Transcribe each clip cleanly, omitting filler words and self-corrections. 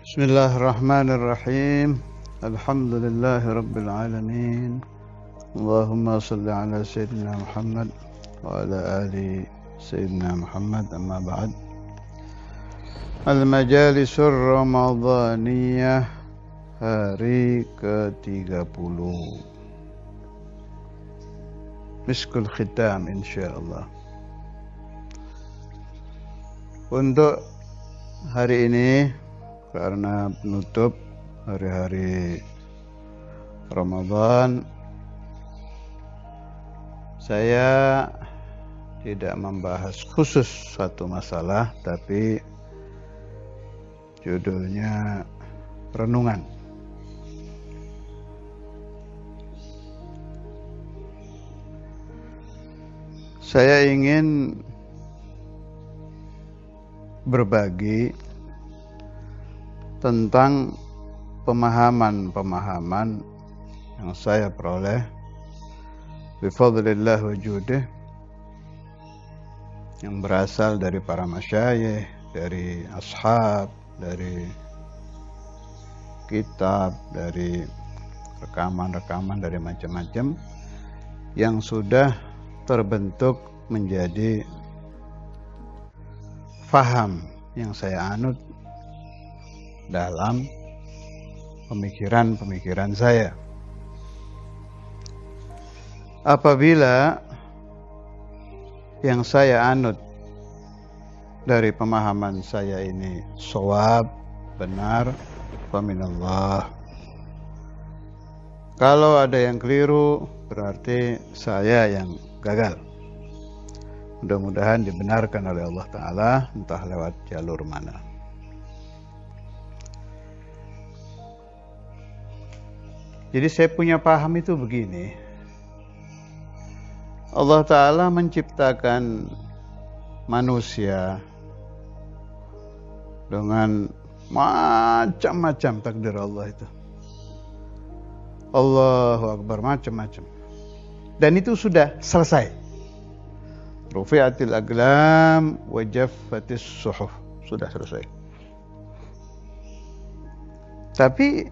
Bismillahirrahmanirrahim. Alhamdulillahi rabbil alamin. Allahumma salli ala sayyidina Muhammad wa ala ali sayyidina Muhammad, amma ba'd. Al-Majalisur Ramadhaniyah, hari ke-30. Miskul Khitam insyaallah. Untuk hari ini, karena penutup hari-hari Ramadan, saya tidak membahas khusus satu masalah, tapi judulnya renungan. Saya ingin berbagi tentang pemahaman-pemahaman yang saya peroleh bifadlillah wa judih, yang berasal dari para masyayikh, dari ashab, dari kitab, dari rekaman-rekaman dari macam-macam, yang sudah terbentuk menjadi faham yang saya anut dalam pemikiran-pemikiran saya. Apabila yang saya anut dari pemahaman saya ini shawab, benar, faminallah. Kalau ada yang keliru, berarti saya yang gagal. Mudah-mudahan dibenarkan oleh Allah Ta'ala, entah lewat jalur mana. Jadi saya punya paham itu begini. Allah Ta'ala menciptakan manusia dengan macam-macam takdir Allah itu. Allahu Akbar, macam-macam. Dan itu sudah selesai. Rufi'atil aqlam wa jaffatis suhuf. Sudah selesai. Tapi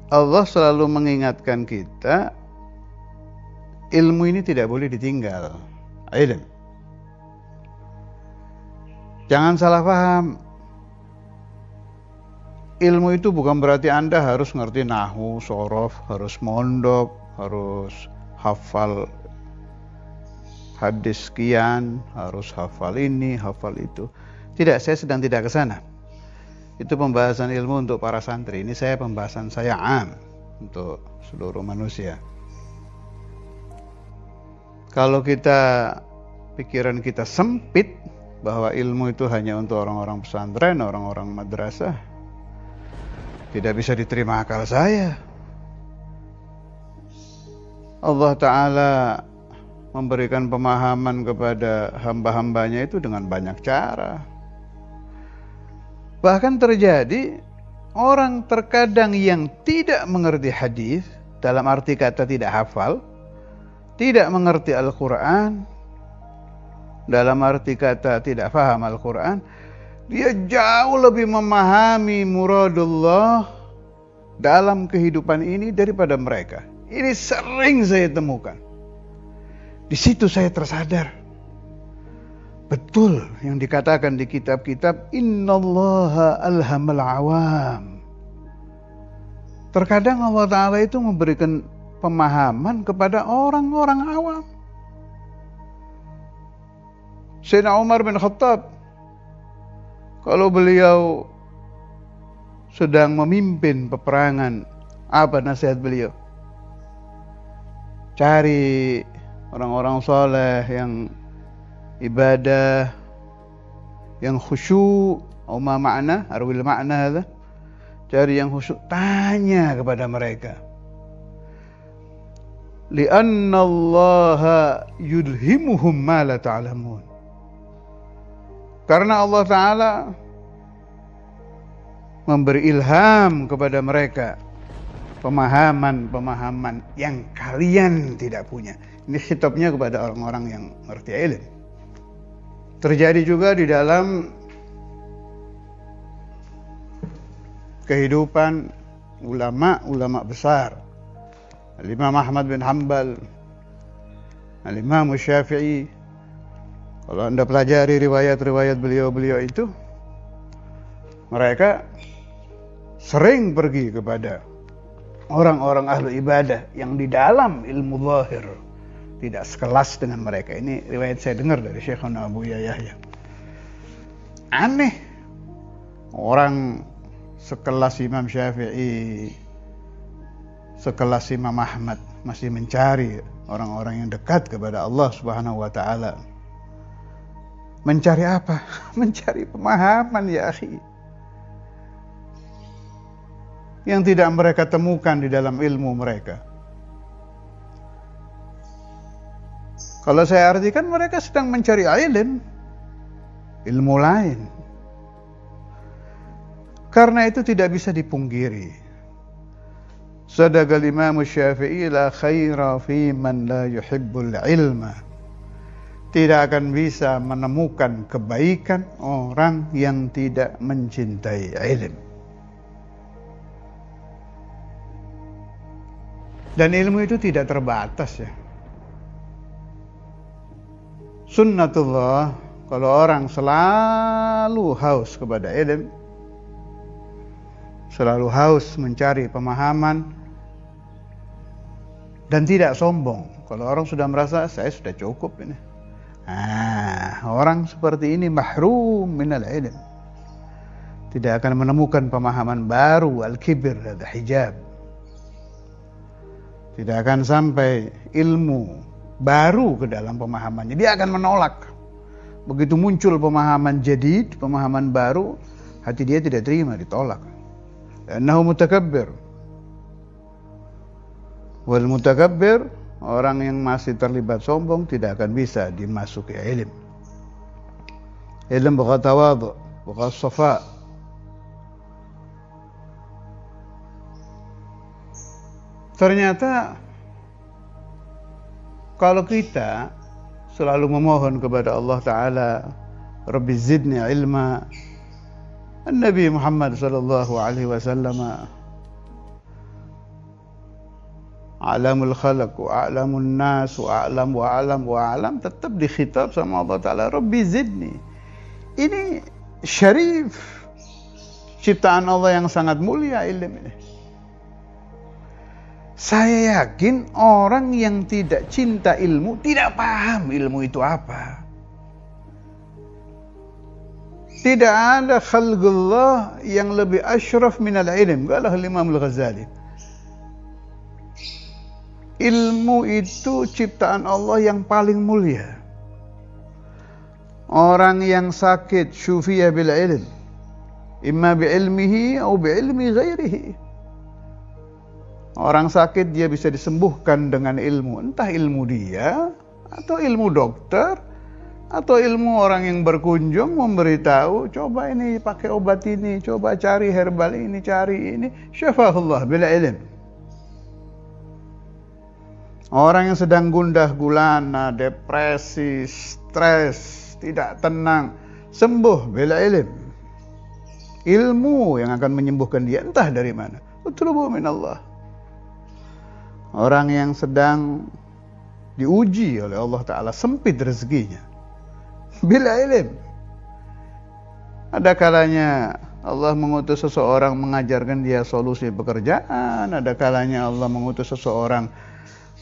Allah selalu mengingatkan kita, ilmu ini tidak boleh ditinggal. Ilmu. Jangan salah paham. Ilmu itu bukan berarti Anda harus ngerti nahwu, shorof, harus mondok, harus hafal hadis sekian, harus hafal ini, hafal itu. Tidak, saya sedang tidak ke sana. Itu pembahasan ilmu untuk para santri. Ini saya pembahasan saya am untuk seluruh manusia. Kalau pikiran kita sempit bahwa ilmu itu hanya untuk orang-orang pesantren, orang-orang madrasah, tidak bisa diterima akal saya. Allah Ta'ala memberikan pemahaman kepada hamba-hambanya itu dengan banyak cara. Bahkan terjadi orang terkadang yang tidak mengerti hadis, dalam arti kata tidak hafal, tidak mengerti Al-Quran, dalam arti kata tidak faham Al-Quran, dia jauh lebih memahami muradullah dalam kehidupan ini daripada mereka. Ini sering saya temukan. Di situ saya tersadar, betul yang dikatakan di kitab-kitab, innallaha alhamal awam. Terkadang Allah Ta'ala itu memberikan pemahaman kepada orang-orang awam. Sayyidina Umar bin Khattab, kalau beliau sedang memimpin peperangan, apa nasihat beliau? Cari orang-orang soleh yang ibadah, yang khusyuk. Ma makna, arwil makna hadha. Cari yang khusyuk, tanya kepada mereka. Lianna Allah yulhimuhum ma la ta'lamun. Karena Allah Ta'ala memberi ilham kepada mereka pemahaman-pemahaman yang kalian tidak punya. Ini khitabnya kepada orang-orang yang ngerti ilmu. Terjadi juga di dalam kehidupan ulama-ulama besar. Al-Imam Ahmad bin Hanbal, Al-Imam Syafi'i. Kalau Anda pelajari riwayat-riwayat beliau-beliau itu, mereka sering pergi kepada orang-orang ahli ibadah yang di dalam ilmu zahir tidak sekelas dengan mereka. Ini riwayat saya dengar dari Syekhuna Abu Yahya. Aneh, orang sekelas Imam Syafi'i, sekelas Imam Ahmad masih mencari orang-orang yang dekat kepada Allah Subhanahu wa taala. Mencari apa? Mencari pemahaman, ya akhi, yang tidak mereka temukan di dalam ilmu mereka. Kalau saya artikan, mereka sedang mencari ilmu lain. Karena itu tidak bisa dipungkiri. Sadaqal Imam Syafi'i, la khaira fi man la yuhibbul ilma. Tidak akan bisa menemukan kebaikan orang yang tidak mencintai ilmu. Dan ilmu itu tidak terbatas, ya. Sunnatullah, kalau orang selalu haus kepada ilmu, selalu haus mencari pemahaman, dan tidak sombong. Kalau orang sudah merasa, saya sudah cukup ini. Orang seperti ini mahrum minal ilm. Tidak akan menemukan pemahaman baru, al-kibir, al-hijab. Tidak akan sampai ilmu baru ke dalam pemahamannya. Dia akan menolak. Begitu muncul pemahaman jadid, pemahaman baru, hati dia tidak terima, ditolak. Annahu mutakabbir. Wal mutakabbir, orang yang masih terlibat sombong tidak akan bisa dimasuki ilm. Ilm bukan tawadhu, bukan safa. Ternyata kalau kita selalu memohon kepada Allah Ta'ala, Rabbi zidni ilma, Nabi Muhammad sallallahu alaihi wasallam A'lamul khalaq wa a'lamun nas wa a'lam tetap dikhitab sama Allah Ta'ala, Rabbi zidni. Ini syarif, ciptaan Allah yang sangat mulia ilmu ini. Saya yakin orang yang tidak cinta ilmu tidak paham ilmu itu apa. Tidak ada khalqullah yang lebih asyraf minal ilm, kata Imam Al-Ghazali. Ilmu itu ciptaan Allah yang paling mulia. Orang yang sakit syufiya bil ilm, imma bi ilmihi atau bi ilmi ghairihi. Orang sakit dia bisa disembuhkan dengan ilmu, entah ilmu dia atau ilmu dokter atau ilmu orang yang berkunjung memberitahu, coba ini pakai obat ini, coba cari herbal ini, cari ini, syafahullah bil ilm. Orang yang sedang gundah gulana, depresi, stres, tidak tenang, sembuh bila ilm. Ilmu yang akan menyembuhkan dia, entah dari mana. Utlubu minallah. Orang yang sedang diuji oleh Allah Ta'ala, sempit rezekinya, bila ilm. Ada kalanya Allah mengutus seseorang mengajarkan dia solusi pekerjaan. Ada kalanya Allah mengutus seseorang,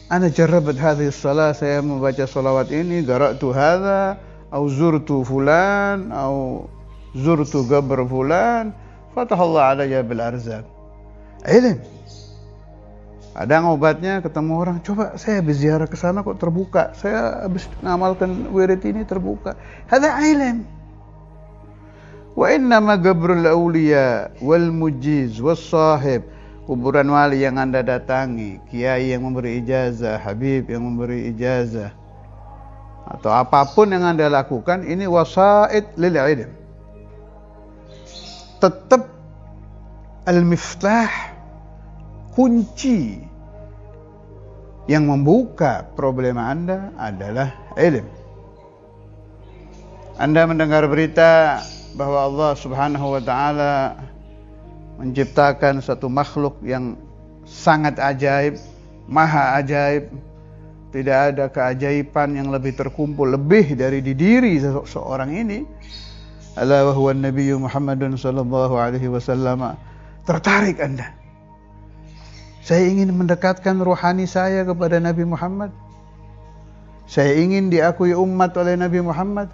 ana jarrabat hadhihi shalah, saya membaca salawat ini, qara'tu hadza au zurtu fulan au zurtu qabr fulan, fatahallahu alayya bil arzaq. Ilm. Ada obatnya, ketemu orang, coba saya habis ziarah ke sana kok terbuka, saya habis ngamalkan wirid ini terbuka. Hadza ilm. Wa innama qabrul awliya wal mujiz was sahib, kuburan wali yang Anda datangi, kiai yang memberi ijazah, habib yang memberi ijazah, atau apapun yang Anda lakukan, ini wasaid lil ilm. Tetap al-miftah, kunci yang membuka problema Anda adalah ilm. Anda mendengar berita bahwa Allah Subhanahu wa taala menciptakan satu makhluk yang sangat ajaib, maha ajaib. Tidak ada keajaiban yang lebih terkumpul lebih dari di diri seorang ini. Ala wa huwa Nabi Muhammadun sallallahu alaihi wasallam. Tertarik Anda? Saya ingin mendekatkan rohani saya kepada Nabi Muhammad. Saya ingin diakui umat oleh Nabi Muhammad.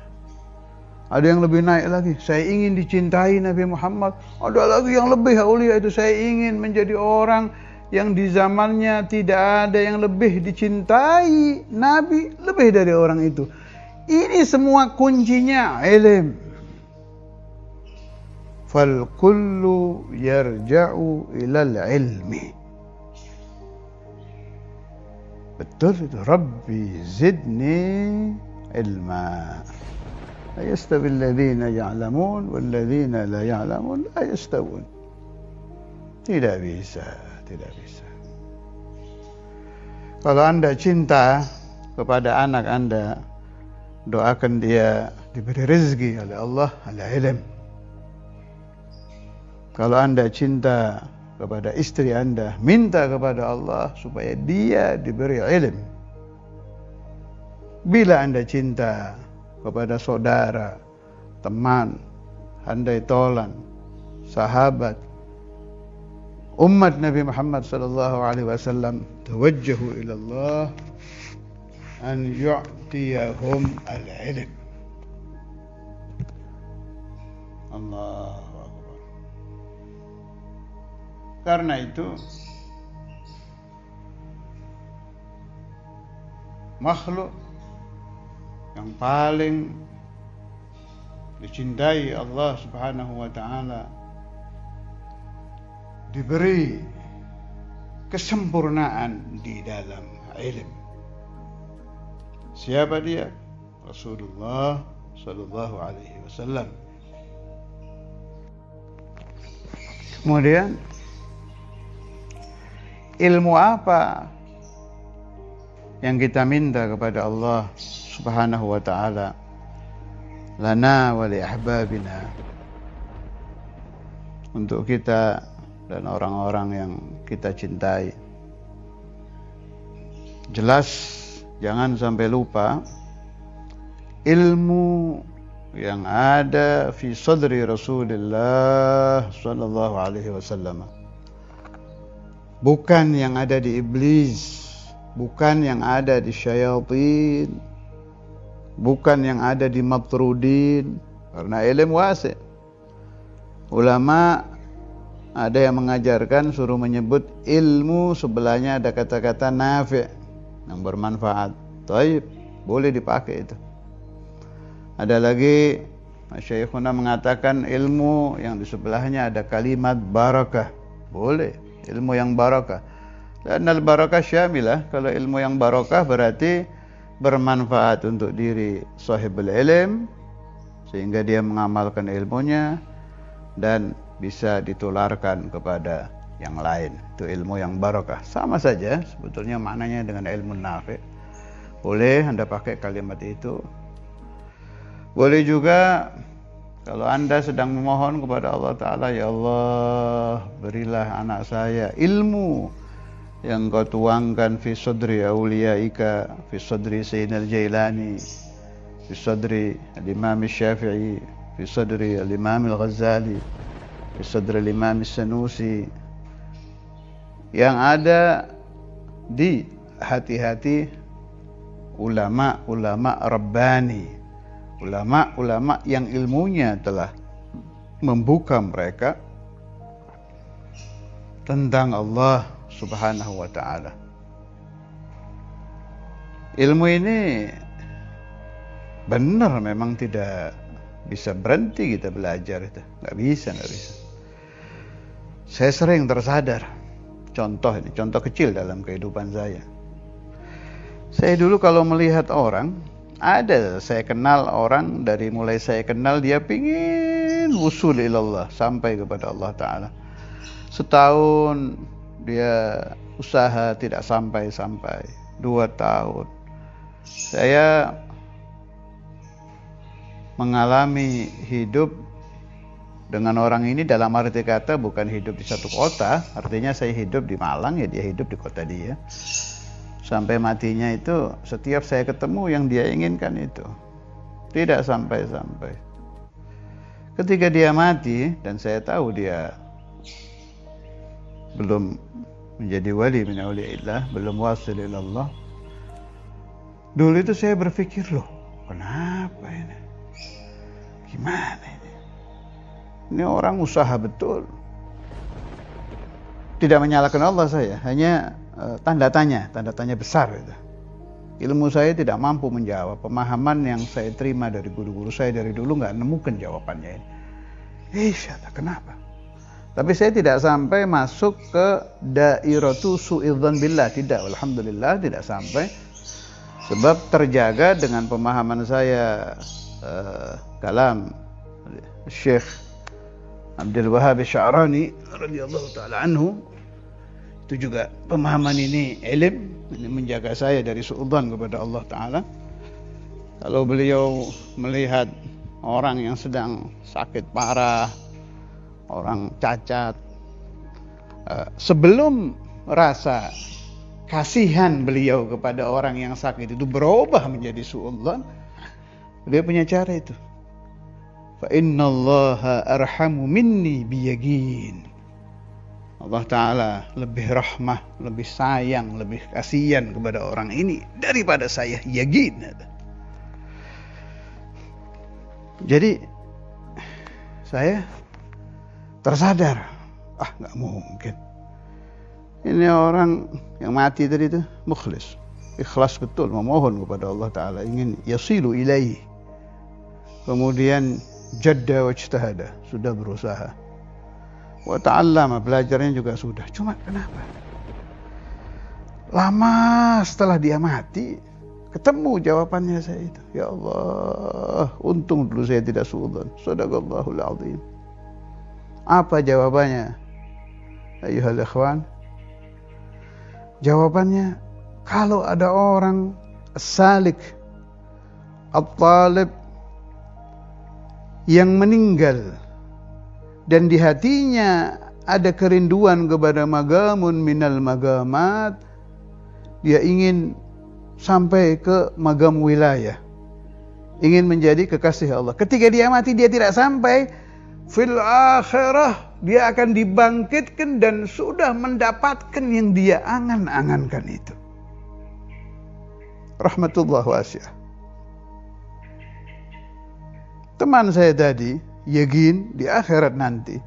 Ada yang lebih naik lagi. Saya ingin dicintai Nabi Muhammad. Ada lagi yang lebih aulia itu. Saya ingin menjadi orang yang di zamannya tidak ada yang lebih dicintai Nabi lebih dari orang itu. Ini semua kuncinya ilm. Fal kullu yarja'u ilal ilmi. Betul itu. Rabbi zidni ilma. La yastawi alladhina ya'lamun wal ladhina la ya'lamun la yastawun. Tidak bisa. Tidak bisa. Kalau Anda cinta kepada anak Anda, doakan dia diberi rezeki oleh Allah ala ilm. Kalau Anda cinta kepada istri Anda, minta kepada Allah supaya dia diberi ilm. Bila Anda cinta kepada saudara, teman, handai tolan, sahabat, umat Nabi Muhammad sallallahu alaihi wasallam, tawajjahu ila Allah an yu'tiyahum al-ilm. Allahu Akbar. Karena itu makhluk yang paling dicintai Allah Subhanahu wa taala diberi kesempurnaan di dalam ilmu. Siapa dia? Rasulullah sallallahu alaihi wasallam. Kemudian ilmu apa yang kita minta kepada Allah Subhanahu wa taala lana wa li ahbabina, untuk kita dan orang-orang yang kita cintai. Jelas jangan sampai lupa ilmu yang ada fi sadri Rasulullah sallallahu alaihi wasallam, bukan yang ada di iblis, bukan yang ada di syayatin, bukan yang ada di matrudin, karena ilmu wasi'. Ulama ada yang mengajarkan suruh menyebut ilmu sebelahnya ada kata-kata nafi', yang bermanfaat. Taib, boleh dipakai itu. Ada lagi Syekhuna mengatakan ilmu yang di sebelahnya ada kalimat barakah, boleh, ilmu yang barakah. Dan al-barakah syamilah, kalau ilmu yang barakah berarti bermanfaat untuk diri sahibul ilm sehingga dia mengamalkan ilmunya dan bisa ditularkan kepada yang lain. Itu ilmu yang barakah. Sama saja sebetulnya maknanya dengan ilmu nafi'. Boleh Anda pakai kalimat itu. Boleh juga kalau Anda sedang memohon kepada Allah Ta'ala, ya Allah, berilah anak saya ilmu yang kau tuangkan fi sadri awliyaika, fi sadri Sayyidina Al-Jailani, fi sadri Al-Imam Syafi'i, fi sadri Al-Imam Al-Ghazali, fi sadri Al-Imam Sanusi, yang ada di hati-hati ulama-ulama Rabbani, ulama-ulama yang ilmunya telah membuka mereka tentang Allah Subhanahu wa ta'ala. Ilmu ini benar memang tidak bisa berhenti kita belajar itu. Nggak bisa. Saya sering tersadar. Contoh ini, contoh kecil dalam kehidupan saya. Saya dulu kalau melihat orang, ada saya kenal orang, dari mulai saya kenal dia pingin wusul ilallah, sampai kepada Allah Ta'ala. Setahun dia usaha tidak sampai-sampai, 2 tahun. Saya mengalami hidup dengan orang ini dalam arti kata bukan hidup di satu kota, artinya saya hidup di Malang, ya dia hidup di kota dia. Sampai matinya itu setiap saya ketemu yang dia inginkan itu. Tidak sampai-sampai. Ketika dia mati dan saya tahu dia belum menjadi wali min auliyaillah, belum wasil ilallah. Dulu itu saya berpikir, loh, kenapa ini? Gimana ini? Ini orang usaha betul. Tidak menyalahkan Allah saya, hanya tanda tanya besar itu. Ilmu saya tidak mampu menjawab. Pemahaman yang saya terima dari guru-guru saya dari dulu nggak nemukan jawabannya ini. Kenapa? Tapi saya tidak sampai masuk ke dairatu su'idzan billah, tidak. Alhamdulillah tidak sampai. Sebab terjaga dengan pemahaman saya kalam Syekh Abdul Wahhab Sya'rani radhiyallahu taala anhu. Itu juga pemahaman ini ilm, ini menjaga saya dari suudzon kepada Allah taala. Kalau beliau melihat orang yang sedang sakit parah, orang cacat, sebelum rasa kasihan beliau kepada orang yang sakit itu berubah menjadi suudzon, beliau punya cara itu. Fa innallaha arhamu minni biyaqin. Allah Ta'ala lebih rahmah, lebih sayang, lebih kasihan kepada orang ini daripada saya, yakin. Jadi saya tersadar, gak mungkin. Ini orang yang mati tadi itu mukhlis, ikhlas betul, memohon kepada Allah Ta'ala, ingin yasilu ilaihi. Kemudian jadda wa ijtahada, sudah berusaha. Wa ta'allama, belajarnya juga sudah. Cuma kenapa? Lama setelah dia mati, ketemu jawabannya saya itu. Ya Allah, untung dulu saya tidak suudzon. Shadaqallahul azim. Apa jawabannya? Ayyuhal ikhwan. Jawabannya, kalau ada orang salik, at-talib, yang meninggal dan di hatinya ada kerinduan kepada magamun minal magamat, dia ingin sampai ke magam wilayah, ingin menjadi kekasih Allah. Ketika dia mati dia tidak sampai, fil akhirah dia akan dibangkitkan dan sudah mendapatkan yang dia angan-angankan itu. Rahmatullah wasi'ah. Teman saya tadi yakin di akhirat nanti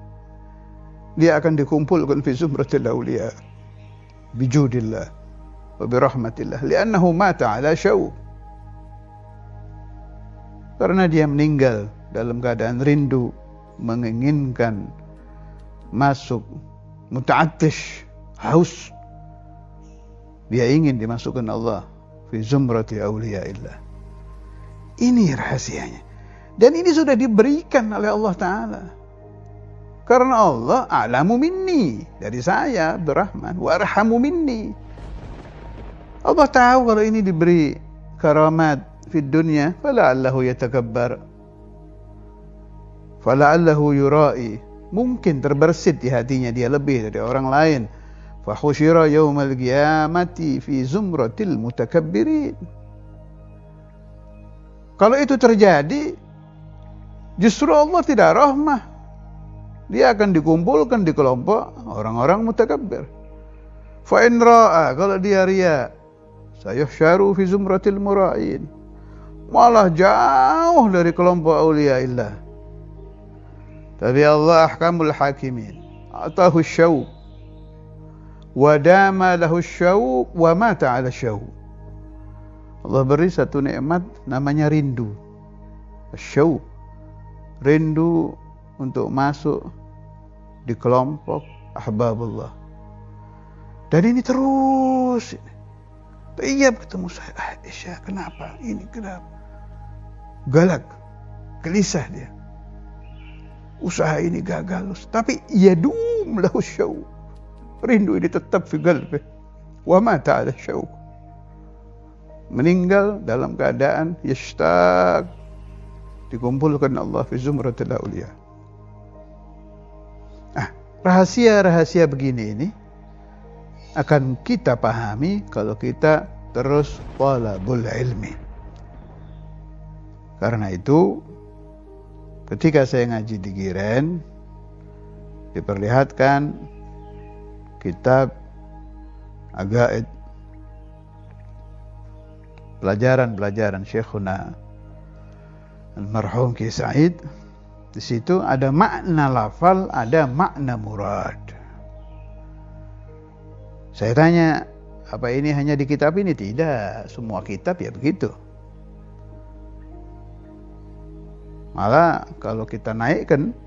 dia akan dikumpulkan fi zumratil awliya bijudillah wa birahmatillah li'annahu mata ala syauq, karena dia meninggal dalam keadaan rindu, menginginkan masuk, muta'attish, haus, dia ingin dimasukkan Allah fi zumrati awliyaillah. Ini rahasianya. Dan ini sudah diberikan oleh Allah Ta'ala. Karena Allah a'lamu minni, dari saya Abdurrahman, wa arhamu minni. Allah tahu kalau ini diberi karamat fid dunya, fala'allahu yatakabbar, fala'allahu yura'i, mungkin terbersit di hatinya dia lebih dari orang lain. Fahusyira yawmal qiyamati fi zumratil mutakabbirin. Kalau itu terjadi, justru Allah tidak rahmah. Dia akan dikumpulkan di kelompok orang-orang mutakabbir. Fa in ra'a, kalau dia riya, sayuhsyaru fi zumratil mura'in, malah jauh dari kelompok auliyaillah. Tapi Allah ahkamul hakimin, atahu syauq wa dama lahu syauq wa mata ala syauq. Allah beri satu nikmat namanya rindu, syauq, rindu untuk masuk di kelompok ahbabullah. Dan ini terus, tiap ketemu saya, Aisyah kenapa, ini kenapa, galak, gelisah dia, usaha ini gagal, tapi yadum lahu syauq, rindu ini tetap fi qalbi, wa mata ala syauq, meninggal dalam keadaan yashtaq, dikumpulkan Allah fi zumratil awliya. rahasia-rahasia begini ini akan kita pahami kalau kita terus talabul ilmi. Karena itu ketika saya ngaji di Giren diperlihatkan kitab Agaid, pelajaran Syekhuna almarhum Ki Said. Di situ ada makna lafal, ada makna murad. Saya tanya, apa ini hanya di kitab ini? Tidak, semua kitab ya begitu. Malah kalau kita naikkan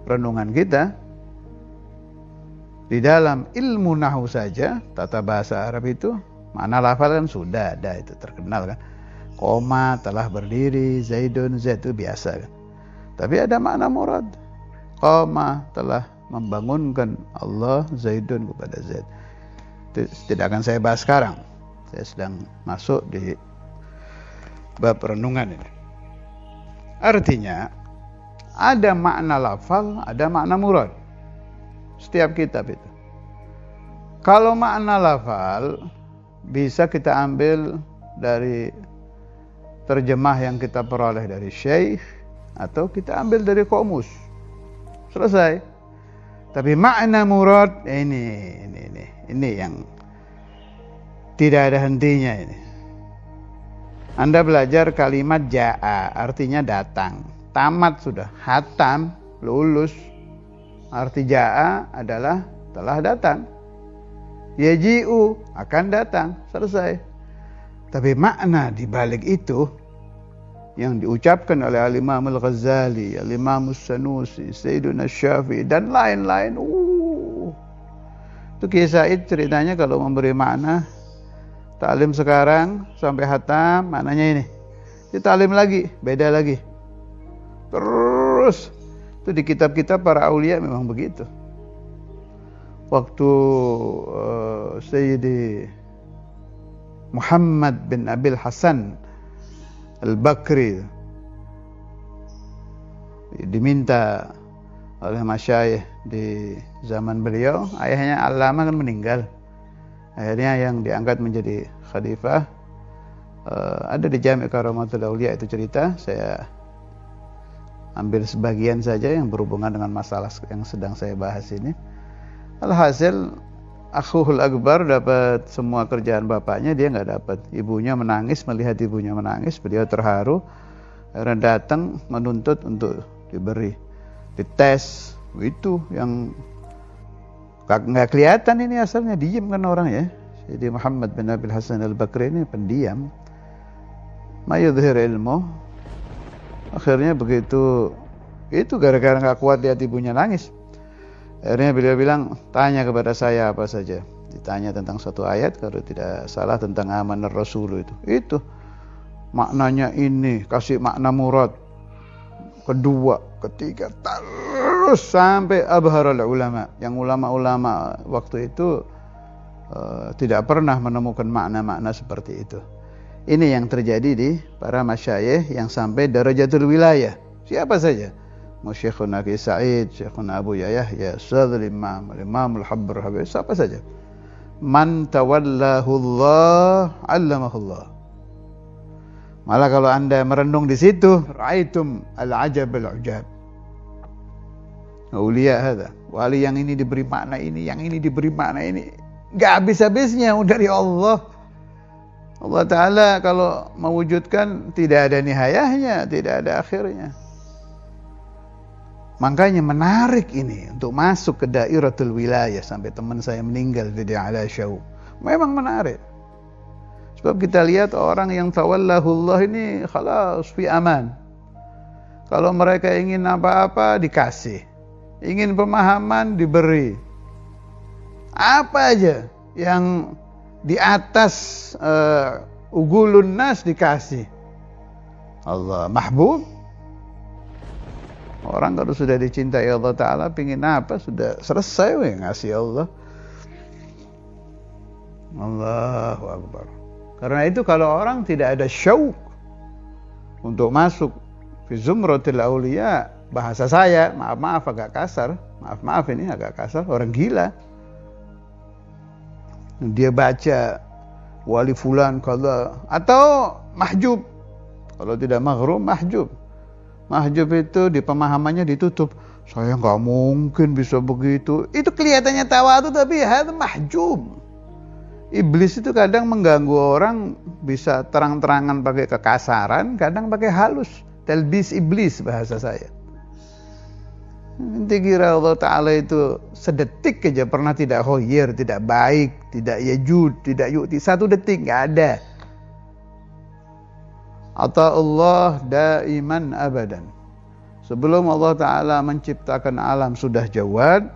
renungan kita di dalam ilmu nahwu saja, tata bahasa Arab itu, makna lafal kan sudah ada, itu terkenal kan. Koma telah berdiri, Zaidun, Zaid itu biasa kan. Tapi ada makna murad. Koma telah membangunkan Allah Zaidun kepada Zaid. Tidak akan saya bahas sekarang. Saya sedang masuk di bab renungan ini. Artinya ada makna lafal, ada makna murad. Setiap kitab itu. Kalau makna lafal bisa kita ambil dari terjemah yang kita peroleh dari syekh atau kita ambil dari komus. Selesai. Tapi makna murad ini yang tidak ada hentinya ini. Anda belajar kalimat jaa, artinya datang. Tamat sudah, hatam, lulus. Arti jaa adalah telah datang. Yaji'u, akan datang, selesai. Tapi makna di balik itu yang diucapkan oleh Al-Imam Al-Ghazali, Al-Imam As-Sanusi, Sayyiduna Syafi'i dan lain-lain. Itu Ki Said ceritanya kalau memberi makna taklim sekarang sampai hatam, maknanya ini. Di taklim lagi, beda lagi. Terus itu di kitab-kitab para aulia memang begitu. Waktu Sayyidi Muhammad bin Abil Hasan Al-Bakri diminta oleh masyayikh di zaman beliau, ayahnya Allama kan meninggal. Akhirnya yang diangkat menjadi khalifah ada di Jami' Karamatul Aulia, itu cerita. Saya ambil sebagian saja yang berhubungan dengan masalah yang sedang saya bahas ini. Alhasil akhuhul akbar dapat semua kerjaan bapaknya, dia nggak dapat. Ibunya menangis, melihat ibunya menangis, beliau terharu. Akhirnya datang menuntut untuk diberi, dites. Itu yang nggak kelihatan ini asalnya, diem kan orang ya. Jadi Muhammad bin Abil Hasan Al-Bakri ini pendiam, mayudhir ilmu. Akhirnya begitu, itu gara-gara nggak kuat lihat ibunya nangis. Akhirnya beliau bilang, tanya kepada saya apa saja. Ditanya tentang suatu ayat, kalau tidak salah tentang amanar Rasul itu maknanya ini, kasih makna murad. Kedua, ketiga, terus sampai abharul ulama. Yang ulama-ulama waktu itu tidak pernah menemukan makna-makna seperti itu. Ini yang terjadi di para masyayikh yang sampai darajatul wilayah. Siapa saja? Syekhuna Ki Said, Syekhuna Abu Yahya, Syadhul Imam, Imam Al-Habr Habib, siapa saja. Man tawallahu Allah, allamahullah. Malah kalau Anda merenung di situ, ra'aitum al-ajab al-ujab. Aulia hadza. Wali yang ini diberi makna ini, yang ini diberi makna ini. Enggak habis-habisnya dari Allah. Allah Ta'ala kalau mewujudkan tidak ada nihayahnya, tidak ada akhirnya. Makanya menarik ini untuk masuk ke dairatul wilayah. Sampai teman saya meninggal di ala syauq. Memang menarik. Sebab kita lihat orang yang tawallahullah ini khalas fi aman. Kalau mereka ingin apa-apa dikasih, ingin pemahaman diberi. Apa aja yang di atas ugulun nas dikasih. Allah mahbub. Orang kalau sudah dicintai Allah Ta'ala, pingin apa, sudah selesai ngasih Allah. Allahu Akbar. Karena itu kalau orang tidak ada syauq untuk masuk fi zumratil auliya, bahasa saya, maaf agak kasar, maaf ini agak kasar, orang gila. Dia baca wali fulan kalau atau mahjub. Kalau tidak maghrum, mahjub. Mahjub itu di pemahamannya ditutup. Saya nggak mungkin bisa begitu. Itu kelihatannya tawadu tapi itu mahjub. Iblis itu kadang mengganggu orang, bisa terang-terangan pakai kekasaran, kadang pakai halus. Talbis iblis bahasa saya. Nanti kira Allah Ta'ala itu sedetik aja pernah tidak khoyir, tidak baik, tidak yajud, tidak yu'ti. 1 detik nggak ada. Atau Allah daiman abadan. Sebelum Allah Ta'ala menciptakan alam sudah jawad.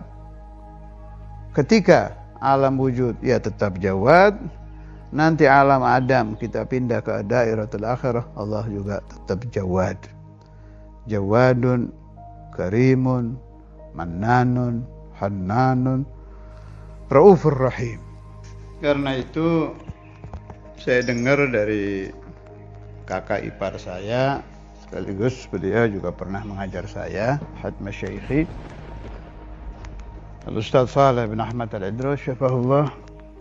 Ketika alam wujud ya tetap jawad. Nanti alam Adam kita pindah ke dairatul akhirah, Allah juga tetap jawad. Jawadun, karimun, mannanun, hannanun, raufur rahim. Karena itu saya dengar dari kakak ipar saya, sekaligus beliau juga pernah mengajar saya, Hatma Syaikhi, Al-Ustaz Saleh bin Ahmad Al-Idrus, syafahullah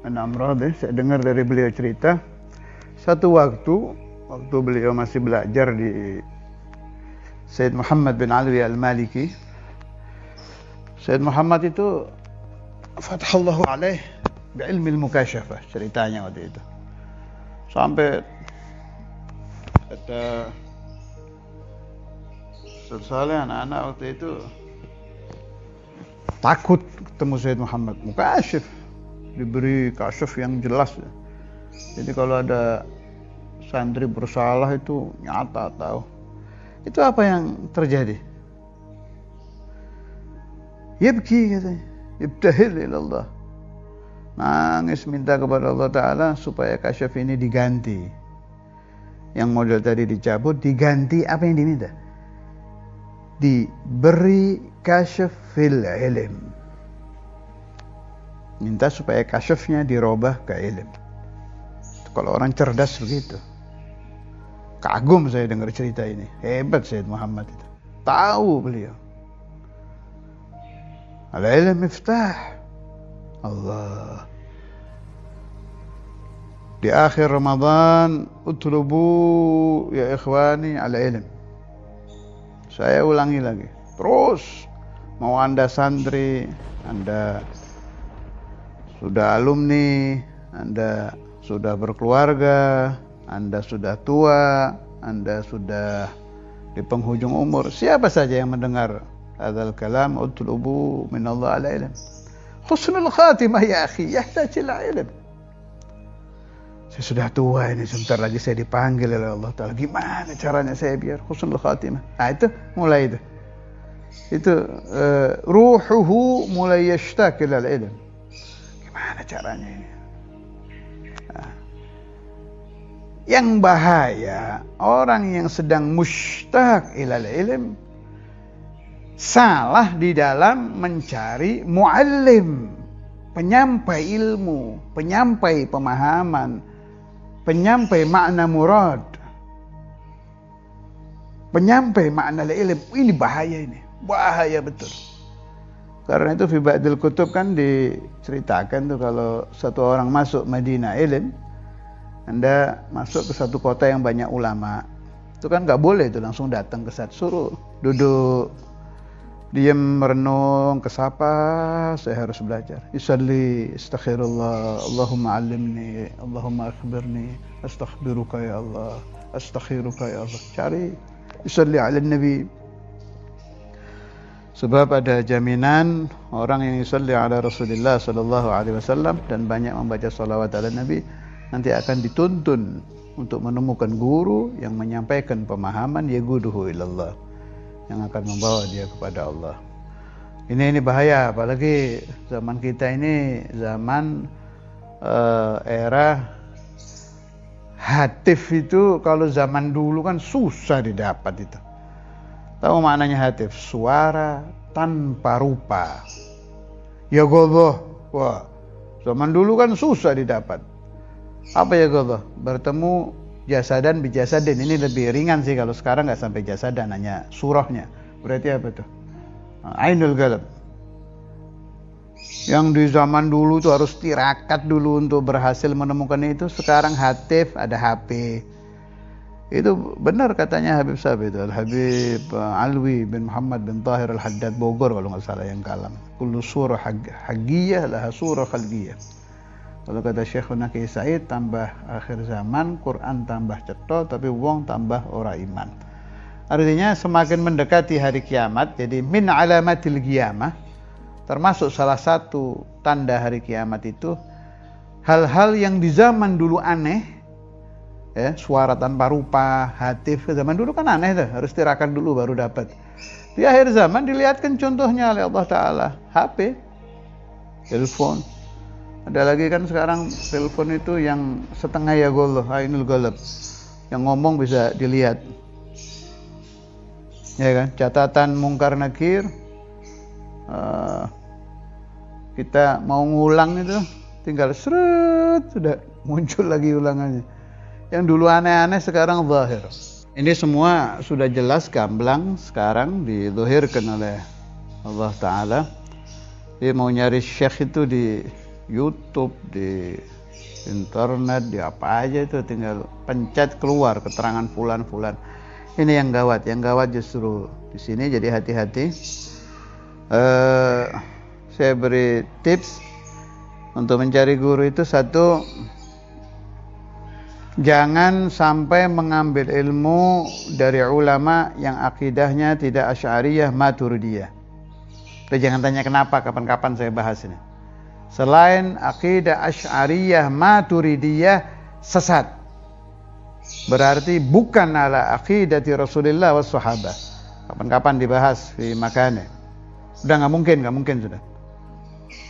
an amradih. Saya dengar dari beliau cerita, satu waktu beliau masih belajar di Sayyid Muhammad bin Alwi Al-Maliki. Sayyid Muhammad itu fathallahu alaih bi'ilmi al-mukasyafah, ceritanya waktu itu. Sampai kata Ustaz Saleh, anak-anak waktu itu takut ketemu Sayyid Muhammad. Mukasyaf, diberi kasyaf yang jelas. Jadi kalau ada santri bersalah itu nyata tahu. Itu apa yang terjadi? Yabki katanya, ibtahil ilallah. Nangis minta kepada Allah Ta'ala supaya kasyaf ini diganti. Yang model tadi dicabut, diganti apa yang diminta? Diberi kasyaf fil ilm. Minta supaya kasyafnya dirubah ke ilm. Kalau orang cerdas begitu. Kagum saya dengar cerita ini. Hebat Sayyid Muhammad itu. Tahu beliau. Al-ilm miftah. Allah. Di akhir Ramadan, utlubu ya ikhwani al-ilm. Saya ulangi lagi. Terus mau Anda santri, Anda sudah alumni, Anda sudah berkeluarga, Anda sudah tua, Anda sudah di penghujung umur, siapa saja yang mendengar hadzal kalam, utlubu min Allah ala ilm. Husnul khatimah ya akhi, yahtaj ila ilm. Saya sudah tua ini, sebentar lagi saya dipanggil oleh Allah Ta'ala. Gimana caranya saya biar husnul khatimah? Nah itu mulai itu. Itu ruhuhu mulai yashtaq ila ilm. Gimana caranya ini? Nah. Yang bahaya orang yang sedang mushtaq ila ilm salah di dalam mencari muallim, penyampai ilmu, penyampai pemahaman, penyampai makna murad, penyampai makna ilmu. Ini bahaya, ini bahaya betul. Karena itu fi ba'dil kutub kan diceritakan tuh kalau satu orang masuk Madinah ilm, Anda masuk ke satu kota yang banyak ulama, itu kan nggak boleh itu langsung datang ke satu, suruh duduk, diam, merenung, kesapa, saya harus belajar. Yusalli, astaghfirullah, Allahumma alimni, Allahumma akhbirni, astaghfiruka ya Allah, astaghfiruka ya Allah. Cari, yusalli ala nabi. Sebab ada jaminan orang yang yusalli ala Rasulullah sallallahu alaihi wasallam dan banyak membaca salawat ala Nabi, nanti akan dituntun untuk menemukan guru yang menyampaikan pemahaman yaguduhu ilallah, yang akan membawa dia kepada Allah. Ini bahaya, apalagi zaman kita ini zaman era hatif. Itu kalau zaman dulu kan susah didapat itu. Tahu maknanya hatif? Suara tanpa rupa. Ya Allah, wah, zaman dulu kan susah didapat. Apa ya Allah? Bertemu jasadan bijasadin. Ini lebih ringan sih, kalau sekarang nggak sampai jasadan, hanya surahnya. Berarti apa tuh? Ainul Ghalab. Yang di zaman dulu tuh harus tirakat dulu untuk berhasil menemukan itu. Sekarang hatif, ada HP. Itu benar katanya Habib Sabit, Al-Habib Alwi bin Muhammad bin Tahir Al-Haddad Bogor kalau nggak salah yang kalam. Kullu surah haggiyah laha surah khalqiyah. Kalau kata Syekhuna Kiai Said, tambah akhir zaman, Quran tambah cetha, tapi wong tambah ora iman. Artinya semakin mendekati hari kiamat, jadi min alamatil qiyamah, termasuk salah satu tanda hari kiamat itu, hal-hal yang di zaman dulu aneh, ya, suara tanpa rupa, hatif, zaman dulu kan aneh tuh, harus tirakat dulu baru dapat. Di akhir zaman dilihatkan contohnya oleh Allah Ta'ala, HP, telepon. Ada lagi kan sekarang telepon itu yang setengah ya goloh, Ainul Ghalab, yang ngomong bisa dilihat, ya kan, catatan mungkar nakir. Kita mau ngulang itu tinggal seret sudah muncul lagi ulangannya. Yang dulu aneh-aneh sekarang zahir. Ini semua sudah jelas gamblang sekarang dizahirkan oleh Allah Ta'ala. Dia mau nyari syekh itu di YouTube, di internet, di apa aja itu tinggal pencet keluar keterangan fulan-fulan. Ini yang gawat justru di sini, jadi hati-hati. Saya beri tips untuk mencari guru itu, satu, jangan sampai mengambil ilmu dari ulama yang akidahnya tidak Asy'ariyah Maturidiyah. Jangan tanya kenapa, kapan-kapan saya bahas ini. Selain akidah Asy'ariyah Maturidiyah sesat, berarti bukan ala aqidati Rasulullah was sahabah. Kapan-kapan dibahas di makane. Udah nggak mungkin sudah.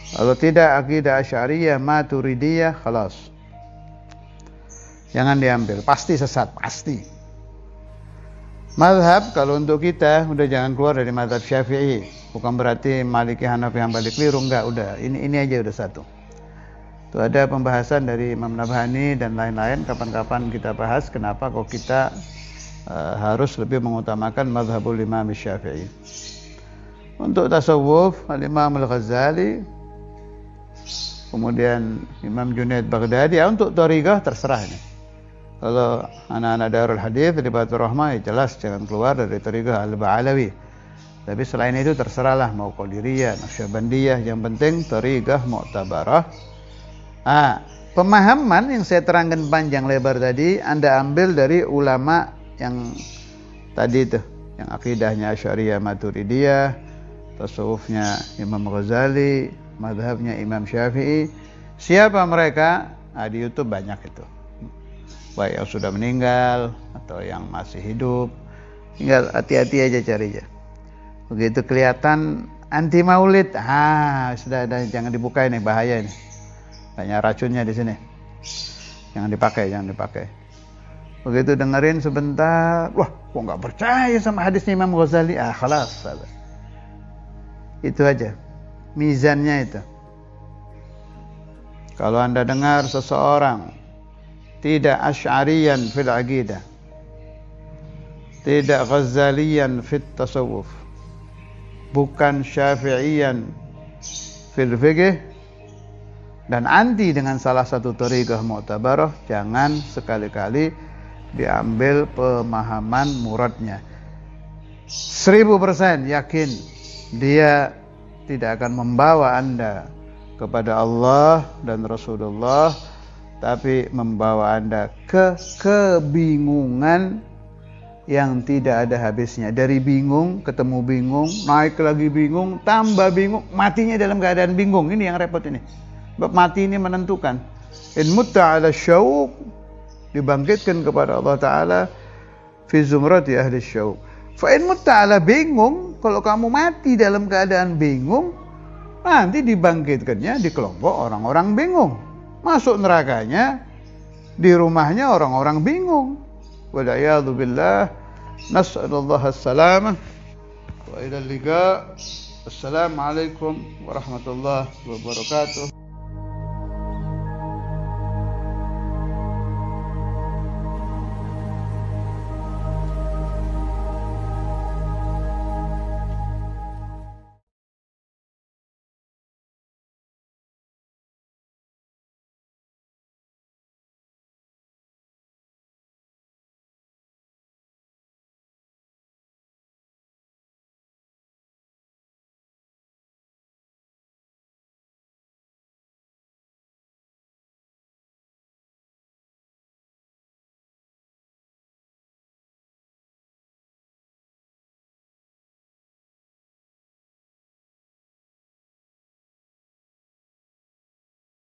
Kalau tidak akidah Asy'ariyah Maturidiyah, khalas. Jangan diambil, pasti sesat, pasti. Mazhab kalau untuk kita udah jangan keluar dari mazhab Syafi'i. Bukan berarti Maliki, Hanafi, Hambali keliru, enggak, udah. Ini aja udah satu. Itu ada pembahasan dari Imam Nabhani dan lain-lain, kapan-kapan kita bahas kenapa kok kita harus lebih mengutamakan mazhabul Imam Syafi'i. Untuk tasawuf, Al-Imam Al-Ghazali, kemudian Imam Junaid Baghdadi. Untuk thariqah terserah ini. Kalau anak-anak Darul Hadis di Batur Rahmah, ya jelas jangan keluar dari thariqah Al-Ba'alawi. Tapi selain itu terserahlah, mau Qadiriyah, Naqsyabandiyah, yang penting thariqah mu'tabarah. Pemahaman yang saya terangkan panjang lebar tadi Anda ambil dari ulama yang tadi itu, yang akidahnya Asy'ariyah Maturidiyah, tasawufnya Imam Ghazali, mazhabnya Imam Syafi'i. Siapa mereka? Di YouTube banyak itu, baik yang sudah meninggal atau yang masih hidup. Tinggal hati-hati aja carinya. Begitu kelihatan anti maulid, sudah ada, jangan dibuka ini, bahaya ini. Banyak racunnya di sini. Jangan dipakai. Begitu dengerin sebentar, wah, kok nggak percaya sama hadisnya Imam Ghazali? Khalas. Itu aja mizannya itu. Kalau Anda dengar seseorang tidak Asy'ariyan fil aqidah, tidak Ghazaliyan fit tasawuf, bukan Syafi'iyan fil fiqh, dan anti dengan salah satu thariqah mu'tabarah, jangan sekali-kali diambil pemahaman muradnya. 1000% yakin dia tidak akan membawa Anda kepada Allah dan Rasulullah, tapi membawa Anda ke kebingungan yang tidak ada habisnya. Dari bingung, ketemu bingung, naik lagi bingung, tambah bingung, matinya dalam keadaan bingung. Ini yang repot ini. Sebab mati ini menentukan. In mutta ala syauq, dibangkitkan kepada Allah Ta'ala fi zumrati ahli syauq. Fa in mutta ala bingung, kalau kamu mati dalam keadaan bingung, nanti dibangkitkannya di kelompok orang-orang bingung. Masuk nerakanya di rumahnya orang-orang bingung. Wal'iyadu billah. Nas'alullah as-salamah wa ila liqa. Assalamualaikum warahmatullahi wabarakatuh.